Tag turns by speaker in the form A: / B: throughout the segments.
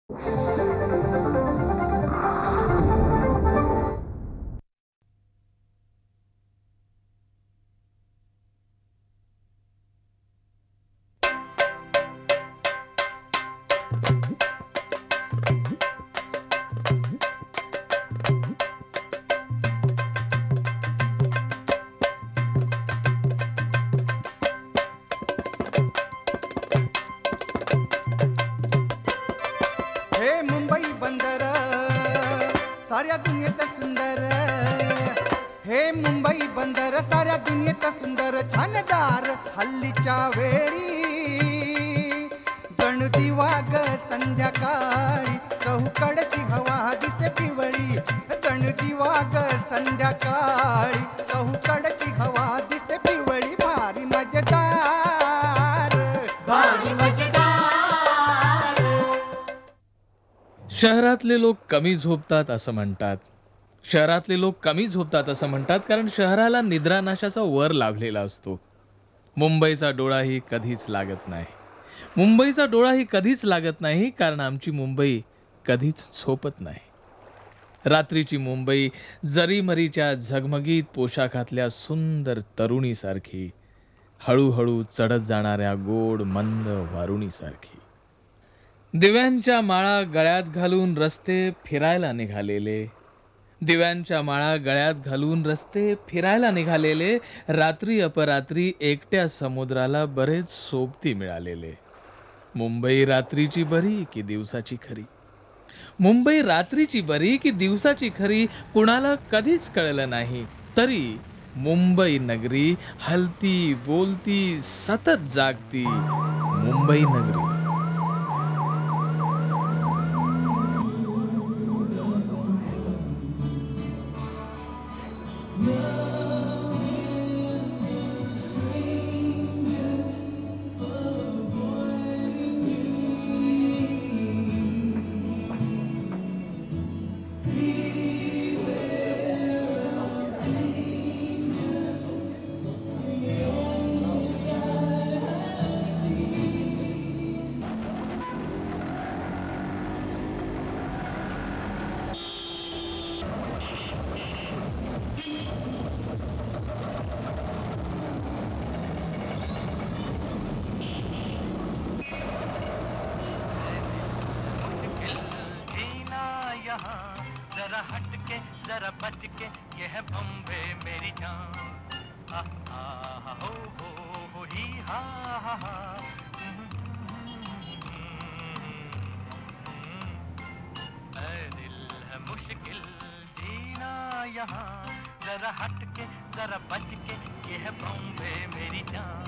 A: हे मुंबई बंदर साऱ्या दुनियेत सुंदर, हे मुंबई बंदर साऱ्या दुनियेत सुंदर, छानदार हल्लीच्या वेळी जण दिवा ग संध्याकाळी, चहूकडची हवा दिसे पिवळी, जण दिवा ग संध्याकाळी, चहूकडची हवा दिसे पिवळी, भारी मजेदार भारी मजेदार.
B: शहरातले लोक कमी झोपतात असं म्हणतात. शहरातले लोक कमी झोपतात असं म्हणतात कारण शहराला निद्रानाशाचा वर लाभलेला असतो. मुंबईचा डोळाही कधीच लागत नाही. मुंबईचा डोळाही कधीच लागत नाही कारण आमची मुंबई कधीच झोपत नाही. रात्रीची मुंबई जरीमरीच्या झगमगीत पोशाखातल्या सुंदर तरुणीसारखी, हळूहळू चढत जाणाऱ्या गोड मंद वारुणीसारखी. दिव्यांच्या माळा गळ्यात घालून रस्ते फिरायला निघालेले, दिव्यांच्या माळा गळ्यात घालून रस्ते फिरायला निघालेले, रात्री अपरात्री एकट्या समुद्राला बरेच सोबती मिळालेले. मुंबई रात्रीची बरी की दिवसाची खरी, मुंबई रात्रीची बरी की दिवसाची खरी कुणाला कधीच कळलं नाही. तरी मुंबई नगरी हलती बोलती सतत जागती मुंबई नगरी.
C: जरा हटके जरा बच के ये है बम्बे मेरी जान. हा हा हो ही हा हा. दिल है मुश्किल जीना यहाँ, जरा हटके जरा बच के ये है बम्बे मेरी जान.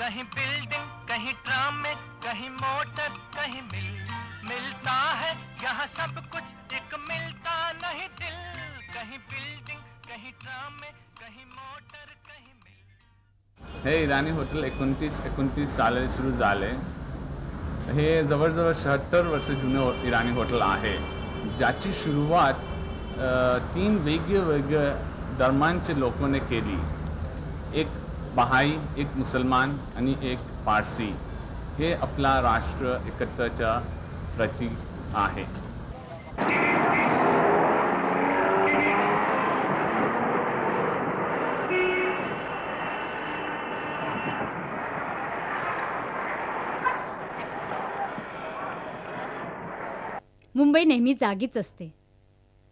C: कहीं बिल्डिंग कहीं ट्राम में कहीं मोटर कहीं मिलता है यहाँ सब कुछ एक मिलता नहीं दिल. कहीं बिल्डिंग कहीं ट्राम में कहीं मोटर कहीं मिल.
D: हे इराणी हॉटेल 29 साली सुरू झाले. हे जवळजवळ 76 वर्ष जुने इराणी हॉटेल आहे, ज्याची सुरुवात 3 वेगवेगळ्या धर्मांचे लोकांनी केली. एक बहाई, एक मुसलमान आणि एक पारसी. हे आपला राष्ट्र एकतेचा प्रतीक आहे.
E: मुंबई नेहमी जागीच असते.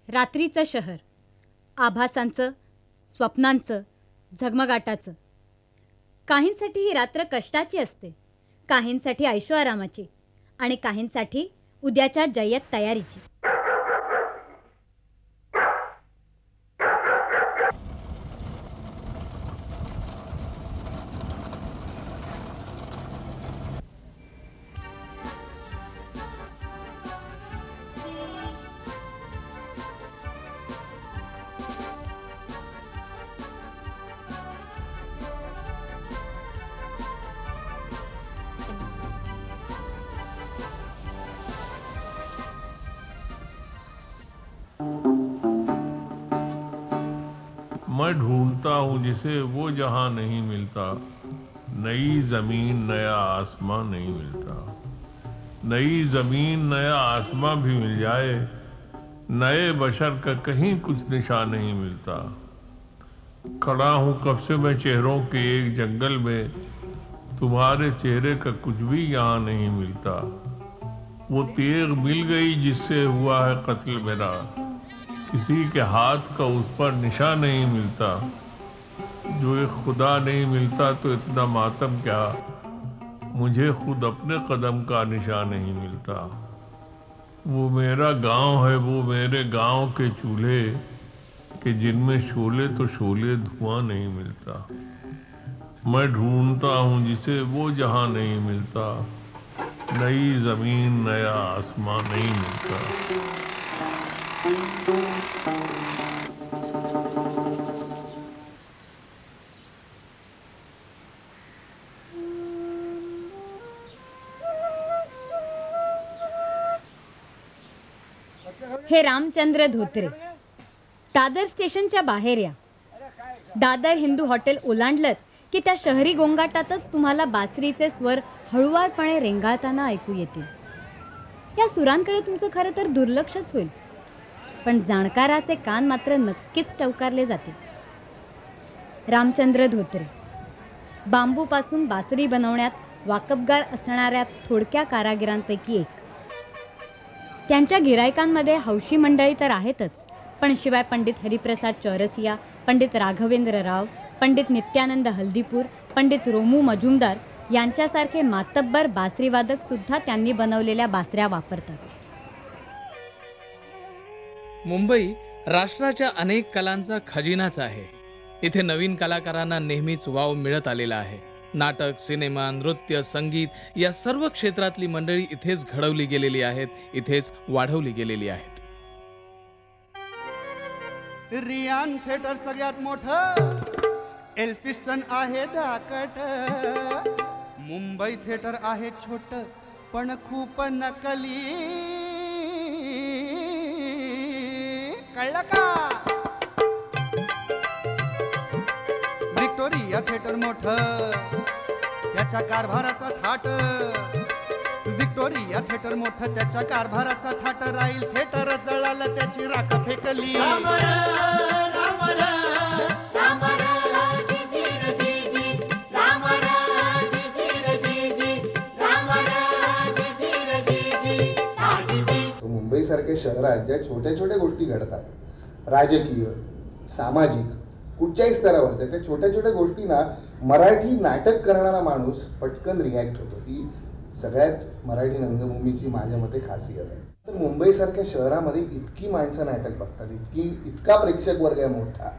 E: रात्रीचं शहर, आभासांचं, स्वप्नांचं, झगमगाटाचं. काहींसाठी ही रात्र कष्टाची असते, काहींसाठी ऐशोआरामाची आणि काहींसाठी उद्याच्या जय्यत तयारीची.
F: मैं ढूंढता हूँ जिसे वो जहां नहीं मिलता, नई जमीन नया आसमां नहीं मिलता। नई जमीन नया आसमां भी मिल जाए, नए बशर का कहीं कुछ निशान नहीं मिलता। खड़ा हूँ कब से मैं चेहरों के एक जंगल में, तुम्हारे चेहरे का कुछ भी यहाँ नहीं मिलता। वो तीर मिल गई जिससे हुआ है कत्ल मेरा, किसी के हाथ का उस पर निशान नहीं मिलता। जो एक खुदा नहीं मिलता तो इतना मातम क्या, मुझे खुद अपने कदम का निशान नहीं मिलता। वो मेरा गांव है, वो मेरे गांव के चूल्हे कि जिनमें शोले तो शोले धुआं नहीं मिलता। मैं ढूंढता हूँ जिसे वो जहां नहीं मिलता, नई जमीन नया आसमां नहीं मिलता।
E: हे रामचंद्र धोत्रे, दादर स्टेशनच्या बाहेर या. दादर हिंदू हॉटेल ओलांडलत की त्या शहरी गोंगाटातच तुम्हाला बासरीचे स्वर हळुवारपणे रेंगाळताना ऐकू येतील. या सुरांकडे तुमचं खरं तर दुर्लक्षच होईल, पण जाणकाराचे कान मात्र नक्कीच टवकारले जातील. रामचंद्र धोत्रे, बांबूपासून बासरी बनवण्यात वाकबगार असणाऱ्या थोडक्या कारागिरांपैकी एक. त्यांच्या गिरायकांमध्ये हौशी मंडळी तर आहेतच, पण शिवाय पंडित हरिप्रसाद चौरसिया, पंडित राघवेंद्र राव, पंडित नित्यानंद हल्दीपूर, पंडित रोमू मजुमदार यांच्यासारखे मातब्बर बासरीवादक सुद्धा त्यांनी बनवलेल्या बासऱ्या वापरतात.
B: मुंबई राष्ट्राच्या अनेक कलांचा खजिनाच आहे. इथे नवीन कलाकारांना नेहमीच वाव मिळत आलेला आहे. नाटक, सिनेमा, नृत्य, संगीत या सर्व क्षेत्रातली मंडळी इथेच घडवली गेलेली आहेत, इथेच वाढवली गेलेली आहेत.
A: रियान थिएटर सगळ्यात मोठं, एल्फिस्टन आहे धाकट, मुंबई थिएटर आहे छोट पण खूप नकली. कळलं का? विक्टोरिया थिएटर मोठं, त्याच्या कारभाराचा थाट. विक्टोरिया थिएटर मोठं, त्याच्या कारभाराचा थाट. राहील थिएटर जळालं, त्याची राख फेकली.
G: मुंबई सारख्या शहरात ज्या छोट्या छोट्या गोष्टी घडतात, राजकीय, सामाजिक, कुठच्याही स्तरावर त्या छोट्या छोट्या गोष्टींना मराठी नाटक करणारा माणूस पटकन रिॲक्ट होतो. ही सगळ्यात मराठी रंगभूमीची माझ्या मते खासियत आहे. तर मुंबईसारख्या शहरामध्ये इतकी माणसं नाटक बघतात, इतका प्रेक्षक वर्ग आहे मोठा.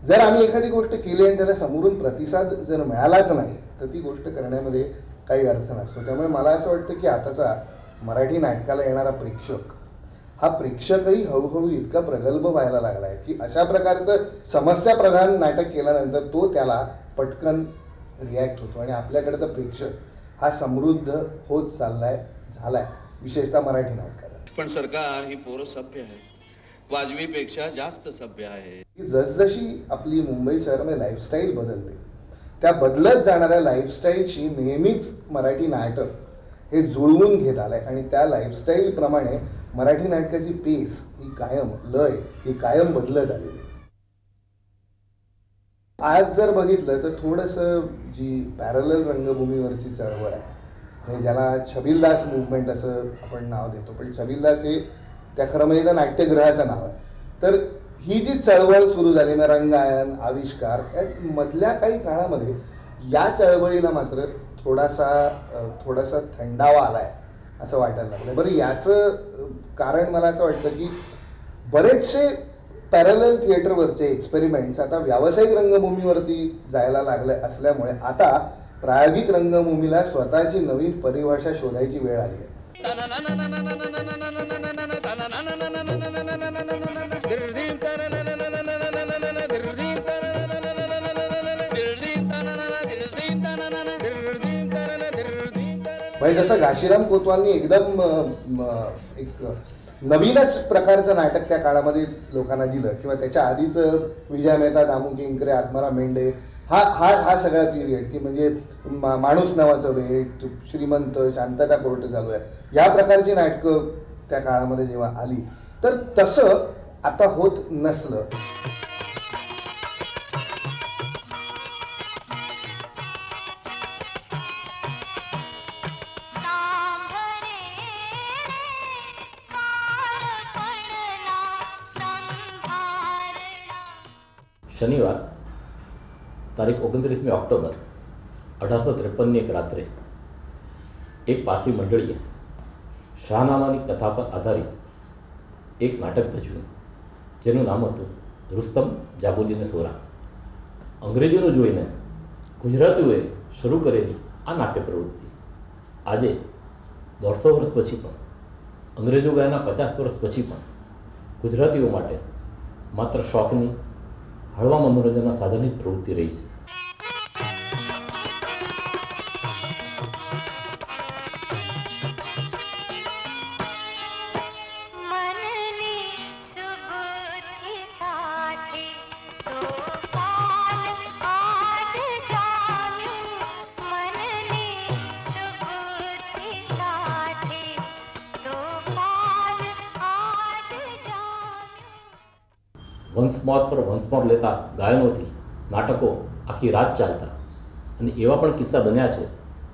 G: जर आम्ही एखादी गोष्ट केली आणि त्याला समोरून प्रतिसाद जर मिळालाच नाही तर ती गोष्ट करण्यामध्ये काही अर्थ नसतो. त्यामुळे मला असं वाटतं की आताचा मराठी नाटकाला येणारा प्रेक्षक हा प्रेक्षकही हळूहळू इतका प्रगल्भ व्हायला लागला आहे की अशा प्रकारचं समस्या प्रधान नाटक केल्यानंतर तो त्याला पटकन रिॲक्ट होतो. आणि आपल्याकडे तर प्रेक्षक हा समृद्ध होत झालाय विशेषतः मराठी नाटकाला.
H: पण सरकार ही पोरं सभ्य आहे, वाजवीपेक्षा जास्त सभ्य आहे.
G: जसजशी आपली मुंबई शहरामध्ये लाईफस्टाईल बदलते, त्या बदलत जाणाऱ्या लाईफस्टाईलशी नेहमीच मराठी नाटक हे जुळवून घेत आलंय. आणि त्या लाईफस्टाईल प्रमाणे मराठी नाटकाची पेस ही कायम, लय ही कायम बदलत आलेली. आज जर बघितलं तर थोडंसं जी पॅरलल रंगभूमीवरची चळवळ आहे, ज्याला छबिलदास मुवमेंट असं आपण नाव देतो, पण छबिलदास हे त्या खरं म्हणजे त्या नाट्यगृहाचं नाव आहे. तर ही जी चळवळ सुरू झाली ना, रंगायन, आविष्कार, या मधल्या काही काळामध्ये या चळवळीला मात्र थोडासा थंडावा आलाय असं वाटायला लागलं. बरं, याचं कारण मला असं वाटतं की बरेचसे पॅरलल थिएटरवरचे एक्सपेरिमेंट्स आता व्यावसायिक रंगभूमीवरती जायला लागले असल्यामुळे आता प्रायोगिक रंगभूमीला स्वतःची नवीन परिभाषा शोधायची वेळ आली आहे. म्हणजे जसं घाशीराम कोतवालनी एकदम एक नवीनच प्रकारचं नाटक त्या काळामध्ये लोकांना दिलं, किंवा त्याच्या आधीचं विजय मेहता, दामू केंकरे, आत्माराम मेंढे, हा सगळा पिरियड, की म्हणजे माणूस नावाचं वेट, श्रीमंत, शांतता कोर्ट चालू आहे, या प्रकारची नाटकं त्या काळामध्ये जेव्हा आली, तर तसं आता होत नसलं.
I: शनिवार तारीख 29 ऑक्टोबर 1853 एक रात्रे एक पारसी मंडळीએ શાહનામાની કથા પર આધારિત એક નાટક ભજવ્યું, જેનું નામ હતું રુસ્તમ જાબુદ્દીન સોરા. અંગ્રેજોનું જોઈને ગુજરાતીઓએ શરૂ કરેલી આ નાટ્ય પ્રવૃત્તિ આજે 150 વર્ષ પછી પણ, અંગ્રેજો ગયાના 50 વર્ષ પછી પણ ગુજરાતીઓ માટે માત્ર શોખની, હળવા મનોરંજનના સાધનની પ્રવૃત્તિ રહી છે. વંશમોર પર વંશમોર લેતા ગાયનોથી નાટકો આખી રાત ચાલતા, અને એવા પણ કિસ્સા બન્યા છે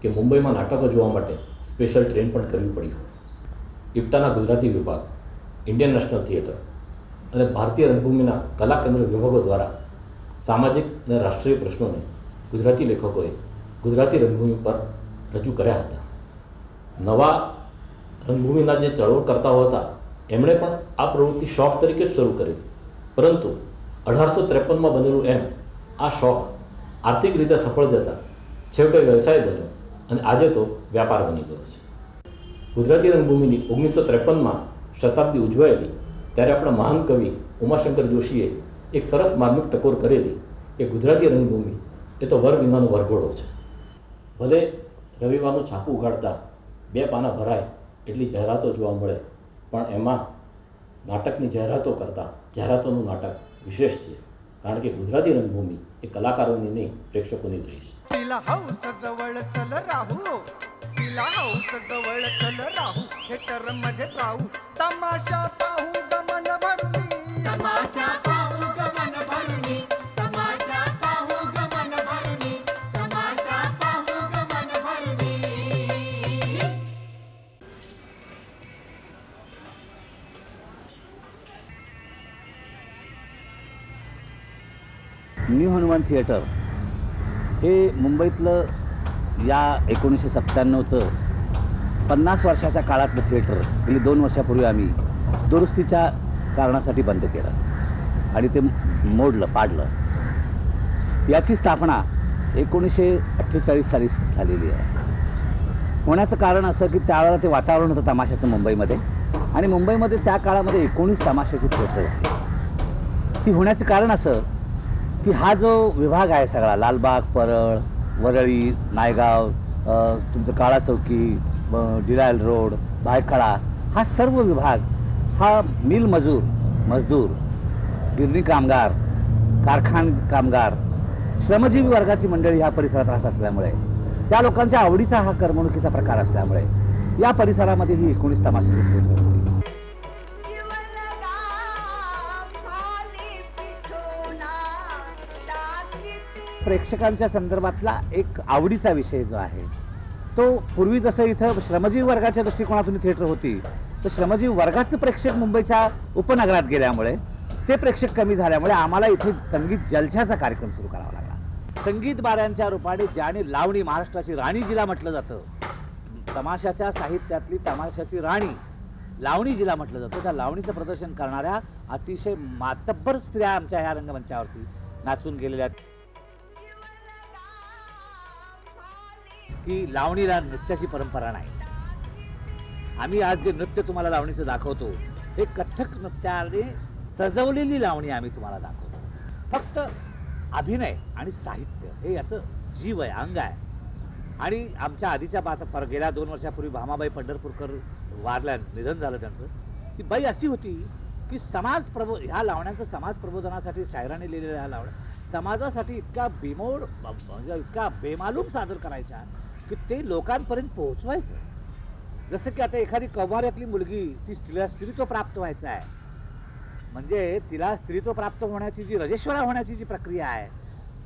I: કે મુંબઈમાં નાટકો જોવા માટે સ્પેશિયલ ટ્રેન પણ કરવી પડી હોય. ઇપ્ટાના ગુજરાતી વિભાગ, ઇન્ડિયન નેશનલ થિયેટર અને ભારતીય રંગભૂમિના કલા કેન્દ્ર વિભાગો દ્વારા સામાજિક અને રાષ્ટ્રીય પ્રશ્નોને ગુજરાતી લેખકોએ ગુજરાતી રંગભૂમિ પર રજૂ કર્યા હતા. નવા રંગભૂમિના જે ચળવળકર્તાઓ હતા એમણે પણ આ પ્રવૃત્તિ શોખ તરીકે જ શરૂ કરી, પરંતુ 1853માં બનેલું એમ આ શોખ આર્થિક રીતે સફળ જતા છેવટે વ્યવસાય બન્યો અને આજે તો વ્યાપાર બની ગયો છે. ગુજરાતી રંગભૂમિની 1953માં શતાબ્દી ઉજવાયેલી ત્યારે આપણા મહાન કવિ ઉમાશંકર જોશીએ એક સરસ માર્મિક ટકોર કરેલી કે ગુજરાતી રંગભૂમિ એ તો વર વિનાનો વરઘોડો છે. ભલે રવિવારનું છાપું ઉગાડતા 2 પાના ભરાય એટલી જાહેરાતો જોવા મળે, પણ એમાં નાટકની જાહેરાતો કરતાં જાહેરાતોનું નાટક વિશેષ છે, કારણ કે ગુજરાતી રંગભૂમિ એ કલાકારોની નહીં, પ્રેક્ષકોની જ રહી છે.
A: तिला हौस जवळ चल राहू, तिला हौस जवळ चल राहू, थिएटर मध्ये जाऊ, तमाशा पाहू गमन भरुनी, तमाशा पाहू गमन भरुनी, तमाशा पाहू गमन भरुनी, तमाशा पाहू गमन भरुनी.
J: न्यू हनुमान थिएटर हे मुंबईतलं या 1997चं 50 वर्षाच्या काळातलं थिएटर गेली 2 वर्षापूर्वी आम्ही दुरुस्तीच्या कारणासाठी बंद केलं आणि ते पाडलं. याची स्थापना 1948 साली झालेली आहे. होण्याचं कारण असं की त्यावेळेला ते वातावरण होतं तमाशाचं मुंबईमध्ये, आणि मुंबईमध्ये त्या काळामध्ये 19 तमाशाची थिएटर झाली. ती होण्याचं कारण असं की हा जो विभाग आहे सगळा, लालबाग, परळ, वरळी, नायगाव, तुमचं काळा चौकी, डिलायल रोड, भायखळा, हा सर्व विभाग हा मिल मजदूर, गिरणी कामगार, कारखान कामगार, श्रमजीवी वर्गाची मंडळी ह्या परिसरात राहत असल्यामुळे, त्या लोकांच्या आवडीचा हा करमणुकीचा प्रकार असल्यामुळे या परिसरामध्ये ही 19 तमाशाची थिएटर होती. प्रेक्षकांच्या संदर्भातला एक आवडीचा विषय जो आहे तो, पूर्वी जसं इथं श्रमजीवी वर्गाच्या दृष्टिकोनातून थिएटर होती, तर श्रमजीवी वर्गाचं प्रेक्षक मुंबईच्या उपनगरात गेल्यामुळे ते प्रेक्षक कमी झाल्यामुळे आम्हाला इथे संगीत जलशाचा कार्यक्रम सुरू करावा लागला. संगीत बाऱ्यांच्या रूपाने ज्याने लावणी, महाराष्ट्राची राणी जिला म्हटलं जातं, तमाशाच्या साहित्यातली तमाशाची राणी लावणी जिला म्हटलं जातं, त्या लावणीचं प्रदर्शन करणाऱ्या अतिशय मातब्बर स्त्रिया आमच्या ह्या रंगमंचावरती नाचून गेलेल्या. की लावणीला नृत्याची परंपरा नाही. आम्ही आज जे नृत्य तुम्हाला लावणीचं दाखवतो हे कथ्थक नृत्याने सजवलेली लावणी आम्ही तुम्हाला दाखवतो. फक्त अभिनय आणि साहित्य हे याचं जीव आहे, अंग आहे. आणि आमच्या आधीच्या गेल्या 2 वर्षापूर्वी भामाबाई पंढरपूरकर वारल्या, निधन झालं त्यांचं. ती बाई अशी होती की ह्या लावण्यांचं समाज प्रबोधनासाठी शायराने लिहिलेल्या ह्या लावण्या समाजासाठी इतका बेमोड म्हणजे इतका बेमालूम सादर करायच्या की ते लोकांपर्यंत पोहोचवायचं. जसं की आता एखादी कौमार्यातली मुलगी ती स्त्रीत्व प्राप्त व्हायचं आहे म्हणजे तिला स्त्रीत्व प्राप्त होण्याची जी रजेश्वरा होण्याची जी प्रक्रिया आहे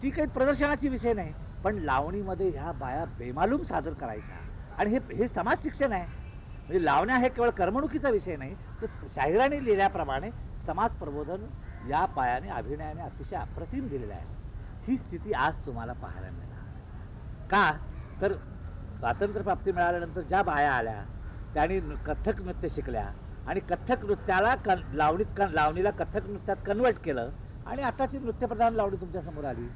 J: ती काही प्रदर्शनाची विषय नाही, पण लावणीमध्ये ह्या बाया बेमालूम सादर करायच्या. आणि हे समाज शिक्षण आहे. म्हणजे लावण्या हे केवळ करमणुकीचा विषय नाही, तर शाहिराने लिहिल्याप्रमाणे समाज प्रबोधन या पायाने अभिनयाने अतिशय अप्रतिम दिलेलं आहे. ही स्थिती आज तुम्हाला पाहायला मिळणार. का तर स्वातंत्र्यप्राप्ती मिळाल्यानंतर ज्या बाया आल्या त्यांनी कथ्थक नृत्य शिकल्या आणि कथ्थक नृत्याला लावणीला कथ्थक नृत्यात कन्वर्ट केलं आणि आताची नृत्यप्रधान लावणी तुमच्या समोर आली.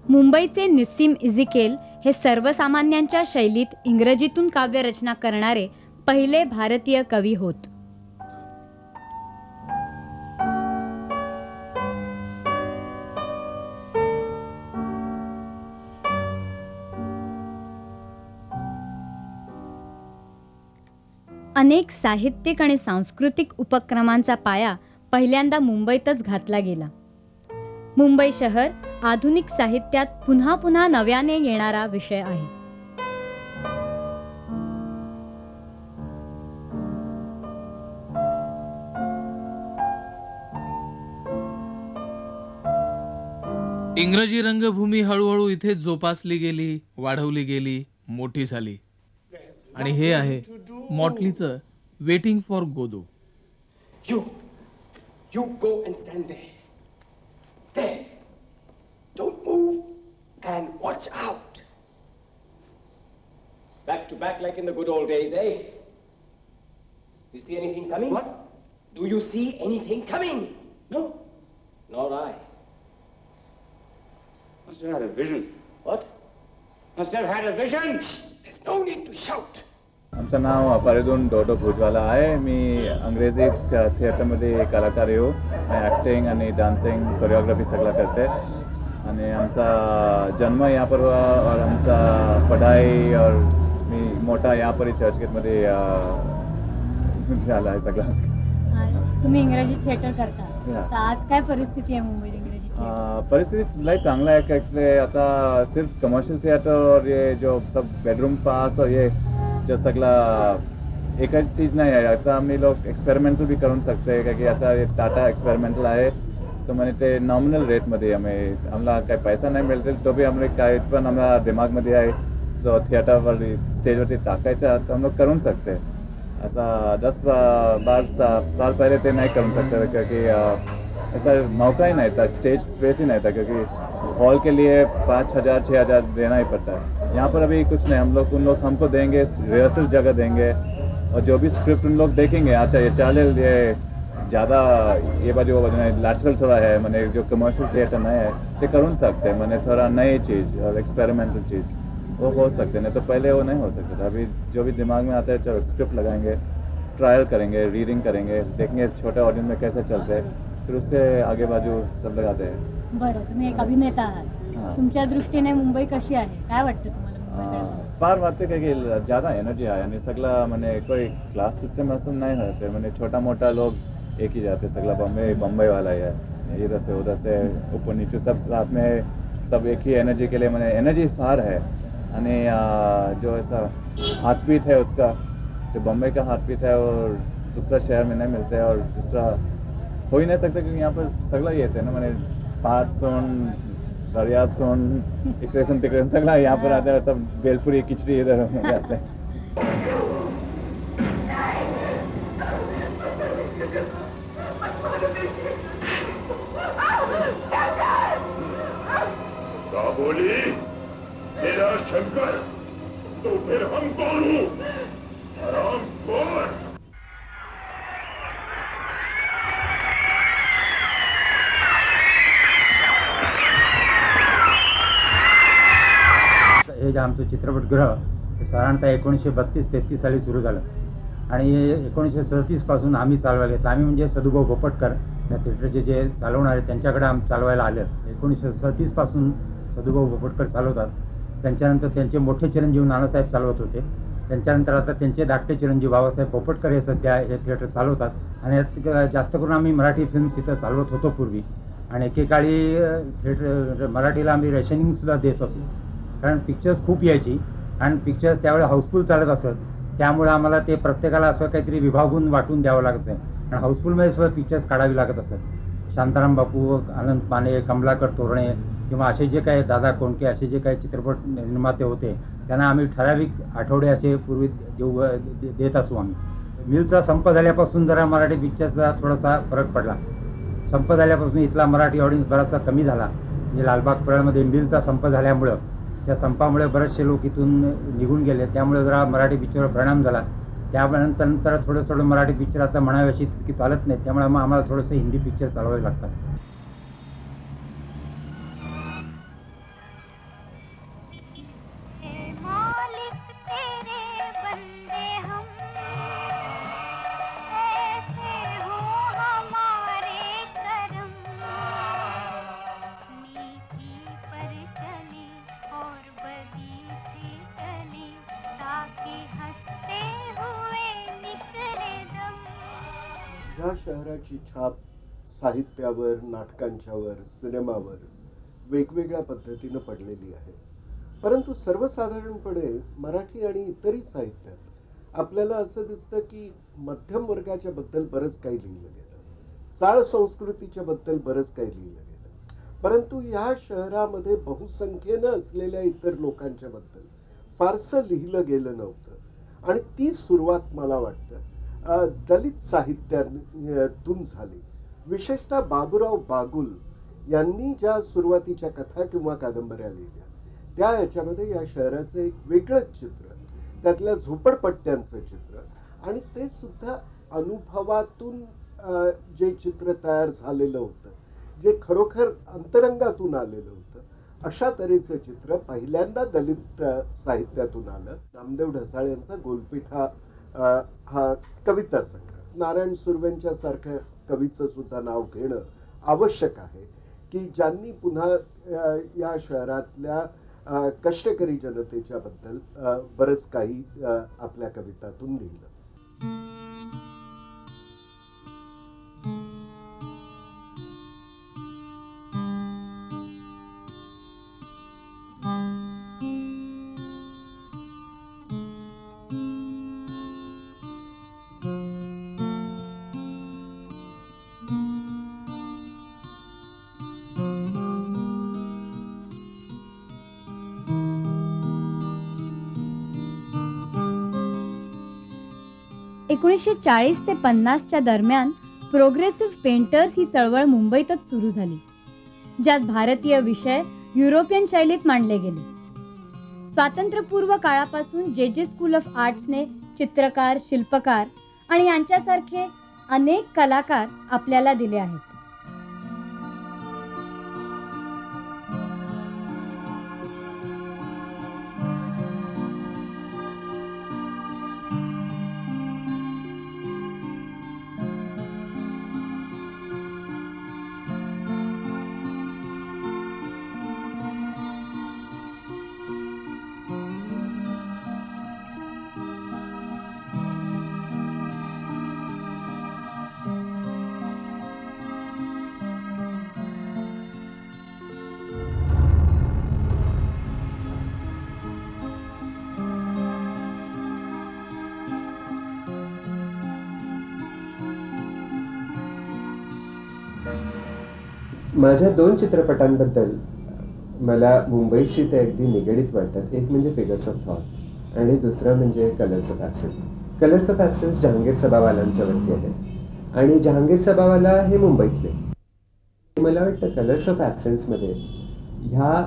E: मुंबईचे निस्सीम इझिकेल हे सर्वसामान्यांच्या शैलीत इंग्रजीतून काव्यरचना करणारे पहिले भारतीय कवी होत. अनेक साहित्यिक आणि सांस्कृतिक उपक्रमांचा पाया पहिल्यांदा मुंबईतच घातला गेला. मुंबई शहर आधुनिक साहित्यात पुन्हा पुन्हा नव्याने येणारा विषय आहे.
B: इंग्रजी रंगभूमी हळूहळू इथे जोपासली गेली, वाढवली गेली, मोठी झाली. आणि हे आहे मॉटलीचं वेटिंग फॉर गोदो.
K: You go and stand there. There. Don't move and watch out. Back to back like in the good old days, eh? You see anything coming? What? Do you see anything coming? No. Nor I.
L: Must have had a vision.
K: What?
L: Must have had a vision.
K: There's no need to shout.
M: आमचं नाव फरीदून डोडो भुजवाला आहे. मी अंग्रेजी थिएटरमध्ये कलाकार आहे. मी acting आणि dancing choreography सगळं करते. आणि आमचा जन्म यहाँ पर हुआ और आमचा पढ़ाई और मी मोठा यहाँ पर चर्चगेटमध्ये झाला आहे सगळं.
E: तुम्ही इंग्रजी थिएटर करता तर आज काय परिस्थिती आहे मुंबईत इंग्रजी थिएटर?
M: परिस्थिती लई चांगला है कि आता सिर्फ कमर्शियल थिएटर और ये जो सब बेडरूम पास और ये जो सगळा एकच चीज़ नहीं है. आता आम्ही लोग एक्सपेरिमेंटल भी करू सकते हैं क्योंकि आता ये टाटा एक्सपेरिमेंटल आहे. तो मैंने ते नॉमिनल रेटमध्ये आम्हाला काही पैसा नाही मिळतील तो भी आम्ही काय पण आम्हाला दिमागमध्ये आहे जो थिएटरवर स्टेजवरती टाकायचा तो हम लोग करू सकते. ऐसा 10-12 साल पहले ते नहीं कर सकते क्योंकि ऐसा मौका ही नहीं था, स्टेज स्पेस ही नहीं था क्योंकि हॉल के लिए 5,000-6,000 देना ही पड़ता है. यहाँ पर अभी कुछ नहीं, उन लोग हमको देंगे रिहर्सल जगह देंगे और जो भी स्क्रिप्ट उन लोग देखेंगे अच्छा ये चालेल ये ज़्यादा ये बाजू वो बाजू नहीं लैटरल थोड़ा है मैंने जो कमर्शियल थिएटर नहीं है ते करूँ सकते मैंने थोड़ा नई चीज़ और एक्सपेरिमेंटल चीज़ वो हो सकते नहीं तो पहले वो नहीं हो सकता था. अभी जो भी दिमाग में आता है चलो स्क्रिप्ट लगाएंगे, ट्रायल करेंगे, रीडिंग करेंगे, देखेंगे छोटे ऑडियंस में कैसे चलते हैं, फिर उससे आगे बाजू सब लगाते हैं.
E: बरं, तुम्ही एक अभिनेता आहात, तुमच्या दृष्टीने मुंबई कशी आहे, काय वाटतं तुम्हाला मुंबईकडे?
M: फार वाटते की ज़्यादा एनर्जी आहे आणि सगळं मैंने कोई क्लास सिस्टम असं नहीं होते मैंने छोटा मोटा लोग एक ही जाते सगला बम्बई वाला ही है इधर से उधर से ऊपर नीचे सब साथ में सब एक ही एनर्जी के लिए मैंने एनर्जी फार है. आणि जो ऐसा हाथपीट है उसका जो बम्बई का हाथपीट है और दूसरा शहर में नहीं मिलते और दूसरा हो ही नहीं सकता क्योंकि यहाँ पर सगला ये थे ना मैंने पात सुन दरिया सुन इक्रेसन तिक्रेसन सगला यहाँ पर आते हैं सब बेलपुरी खिचड़ी इधर जाते हैं.
N: हे जे आमचं चित्रपटगृह ते साधारणतः 1932-33 साली सुरू झालं आणि 1937पासून आम्ही चालवायला घेतलं. आम्ही म्हणजे सदुभाऊ भोपटकर त्या थिएटरचे जे चालवणारे त्यांच्याकडे चालवायला आले. 1937पासून सदुभाऊ भोपटकर चालवतात. त्यांच्यानंतर त्यांचे मोठे चिरंजीव नानासाहेब चालवत होते. त्यांच्यानंतर आता त्यांचे धाकटे चिरंजीव बाबासाहेब भोपटकर हे सध्या हे थिएटर चालवतात. आणि यात जास्त करून आम्ही मराठी फिल्म्स इथं चालवत होतो पूर्वी. आणि एकेकाळी थिएटर मराठीला आम्ही रेशनिंगसुद्धा देत असू, कारण पिक्चर्स खूप यायची आणि पिक्चर्स त्यावेळी हाऊसफुल चालत असत. त्यामुळे आम्हाला ते प्रत्येकाला असं काहीतरी विभागून वाटून द्यावं लागत आहे. आणि हाऊसफुलमध्ये सुद्धा पिक्चर्स काढावी लागत असत. शांताराम बापू, आनंद माने, कमलाकर तोरणे किंवा असे जे काही दादा कोंडके असे जे काही चित्रपट निर्माते होते त्यांना आम्ही ठराविक आठवडे असे पूर्वी देत असू. आम्ही मिलचा संप झाल्यापासून जरा मराठी पिक्चरचा थोडासा फरक पडला. संप झाल्यापासून इथला मराठी ऑडियन्स बराचसा कमी झाला. म्हणजे लालबाग परळमध्ये मिलचा संप झाल्यामुळं त्या संपामुळे बरेचसे लोक इथून निघून गेले. त्यामुळे जरा मराठी पिक्चरवर परिणाम झाला. त्यानंतर थोडं मराठी पिक्चर आता म्हणावे अशी तितकी चालत नाही. त्यामुळे मग आम्हाला थोडंसं हिंदी पिक्चर चालवावे लागतात.
O: ह्या शहराची छाप साहित्यावर, नाटकांच्यावर, सिनेमावर वेगवेगळ्या पद्धतीनं पडलेली आहे. परंतु सर्वसाधारणपणे मराठी आणि इतरही साहित्यात आपल्याला असं दिसतं की मध्यम वर्गाच्या बद्दल बरंच काही लिहिलं गेलं, चाळ संस्कृतीच्या बद्दल बरंच काही लिहिलं गेलं. परंतु ह्या शहरामध्ये बहुसंख्येनं असलेल्या इतर लोकांच्या बद्दल फारसं लिहिलं गेलं नव्हतं. आणि ती सुरुवात मला वाटतं दलित साहित्यातून झाली. विशेषतः बाबूराव बागुल यांनी ज्या सुरुवातीच्या कथा किंवा कादंबऱ्या लिहिल्या त्या याच्यामध्ये या शहराचं एक वेगळंच चित्र, त्यातल्या झोपडपट्ट्यांचं चित्र आणि ते सुद्धा अनुभवातून जे चित्र तयार झालेलं होतं, जे खरोखर अंतरंगातून आलेलं होतं, अशा तऱ्हेचं चित्र पहिल्यांदा दलित साहित्यातून आलं. नामदेव ढसाळ यांचा गोलपीठा हा कविता संग्रह, नारायण सुर्वेंच्या सारख्या कवीचं सुद्धा नाव घेणं आवश्यक आहे की ज्यांनी पुन्हा या शहरातल्या कष्टकरी जनतेच्या बद्दल बरंच काही आपल्या कवितातून लिहिलं.
E: एकोणीसशे 40 ते 50च्या दरम्यान प्रोग्रेसिव्ह पेंटर्स ही चळवळ मुंबईतच सुरू झाली, ज्यात भारतीय विषय युरोपियन शैलीत मांडले गेले. स्वातंत्र्यपूर्व काळापासून जे स्कूल ऑफ आर्ट्सने चित्रकार, शिल्पकार आणि यांच्यासारखे अनेक कलाकार आपल्याला दिले आहेत.
P: माझ्या 2 चित्रपटांबद्दल मला मुंबईशी ते अगदी निगडीत वाटतात. एक म्हणजे फिगर्स ऑफ थॉट आणि दुसरं म्हणजे colours of absence. Colours of absence Jehangir सभावालांच्यावरती आहे आणि जहांगीर सभावाला हे मुंबईतले. मला वाटतं कलर्स ऑफ ॲब्सेन्समध्ये ह्या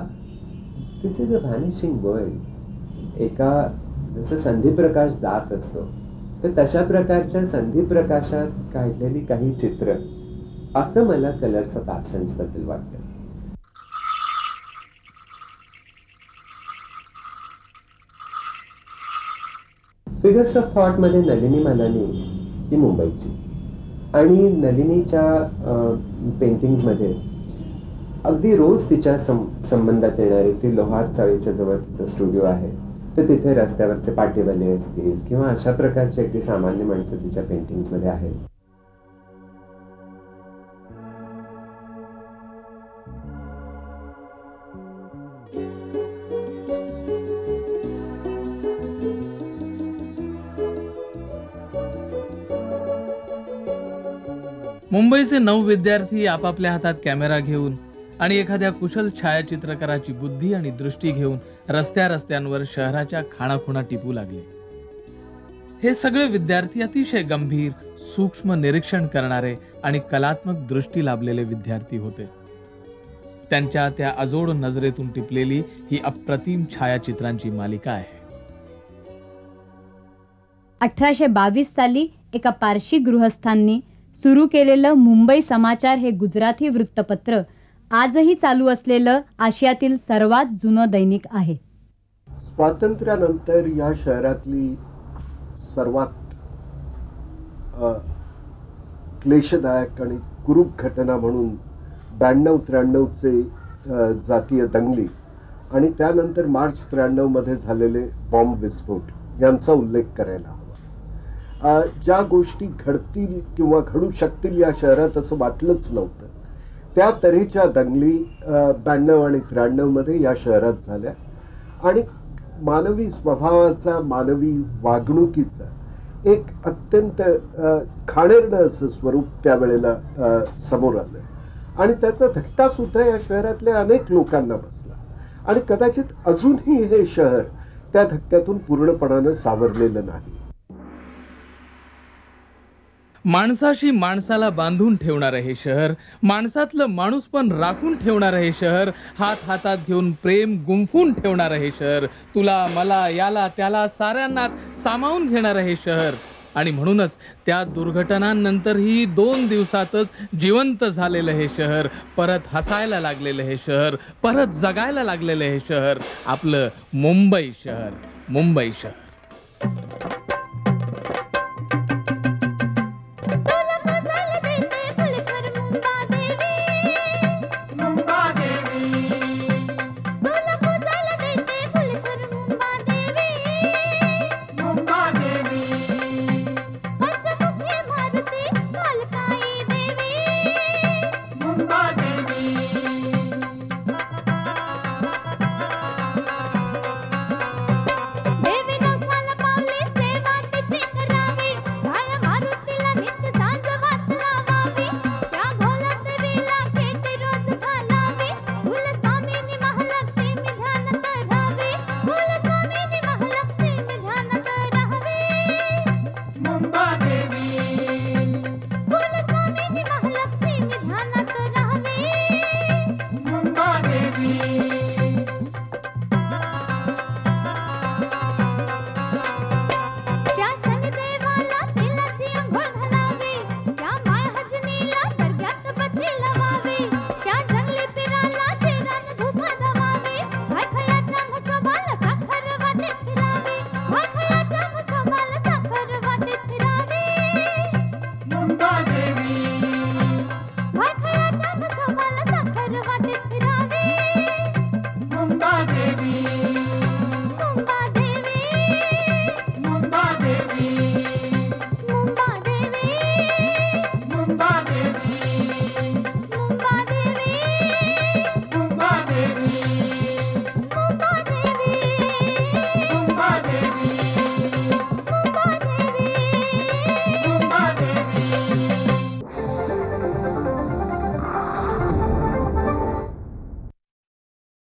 P: दिस इज अ व्हॅनिशिंग वर्ल्ड. एका जसं संधीप्रकाश जात असतो तर तशा प्रकारच्या संधीप्रकाशात काढलेली काही चित्र, असं मला कलर्स ऑफ ॲब्सेन्सबद्दल वाटतं. फिगर्स ऑफ थॉटमध्ये नलिनी मालानी ही मुंबईची, आणि नलिनीच्या पेंटिंग्समध्ये अगदी रोज तिच्या संबंधात येणारी ती लोहार चाळीच्या जवळ तिचा स्टुडिओ आहे, तर तिथे रस्त्यावरचे पाटीवाले असतील किंवा अशा प्रकारची अगदी सामान्य माणसं तिच्या पेंटिंग्समध्ये आहेत.
B: मुंबईचे 9 विद्यार्थी आपापल्या हातात कॅमेरा घेऊन आणि एखाद्या कुशल छायाचित्रकाराची बुद्धी आणि दृष्टी घेऊन रस्त्यांवर शहराच्या खाणाखुणा टिपू लागले. हे सगळे विद्यार्थी अतिशय गंभीर, सूक्ष्म निरीक्षण करणारे आणि कलात्मक दृष्टी लाभलेले विद्यार्थी होते. त्यांच्या त्या अजोड नजरेतून टिपलेली ही अप्रतिम छायाचित्रांची मालिका आहे.
E: 1822 साली एका पारशी गृहस्थांनी सुरू केलेलं मुंबई समाचार हे गुजराती वृत्तपत्र आजही चालू असलेलं आशियातील सर्वात जुनं दैनिक आहे.
O: स्वातंत्र्यानंतर या शहरातली सर्वात क्लेशदायक आणि कुरूप घटना म्हणून 92-93चे जातीय दंगली आणि त्यानंतर मार्च 93 मध्ये झालेले बॉम्ब विस्फोट यांचा उल्लेख करायला हवा. ज्या गोष्टी घडतील किंवा घडू शकतील या शहरात असं वाटलंच नव्हतं, त्या तऱ्हेच्या दंगली 92 आणि 93 मध्ये या शहरात झाल्या आणि मानवी स्वभावाचा, मानवी वागणुकीचा एक अत्यंत घाणेरडं असं स्वरूप त्यावेळेला समोर आलं आणि त्याचा धक्का सुद्धा या शहरातल्या अनेक लोकांना बसला आणि कदाचित अजूनही हे शहर त्या धक्क्यातून पूर्णपणानं सावरलेलं नाही.
B: माणसाशी माणसाला बांधून ठेवणारं हे शहर, माणसातलं माणूस पण राखून ठेवणारं हे शहर, हात हातात घेऊन प्रेम गुंफून ठेवणारं हे शहर, तुला मला याला त्याला साऱ्यांनाच सामावून घेणारं हे शहर, आणि म्हणूनच त्या दुर्घटनांनंतरही 2 दिवसातच जिवंत झालेलं हे शहर, परत हसायला लागलेलं हे शहर, परत जगायला लागलेलं हे शहर, आपलं मुंबई शहर. मुंबई शहर.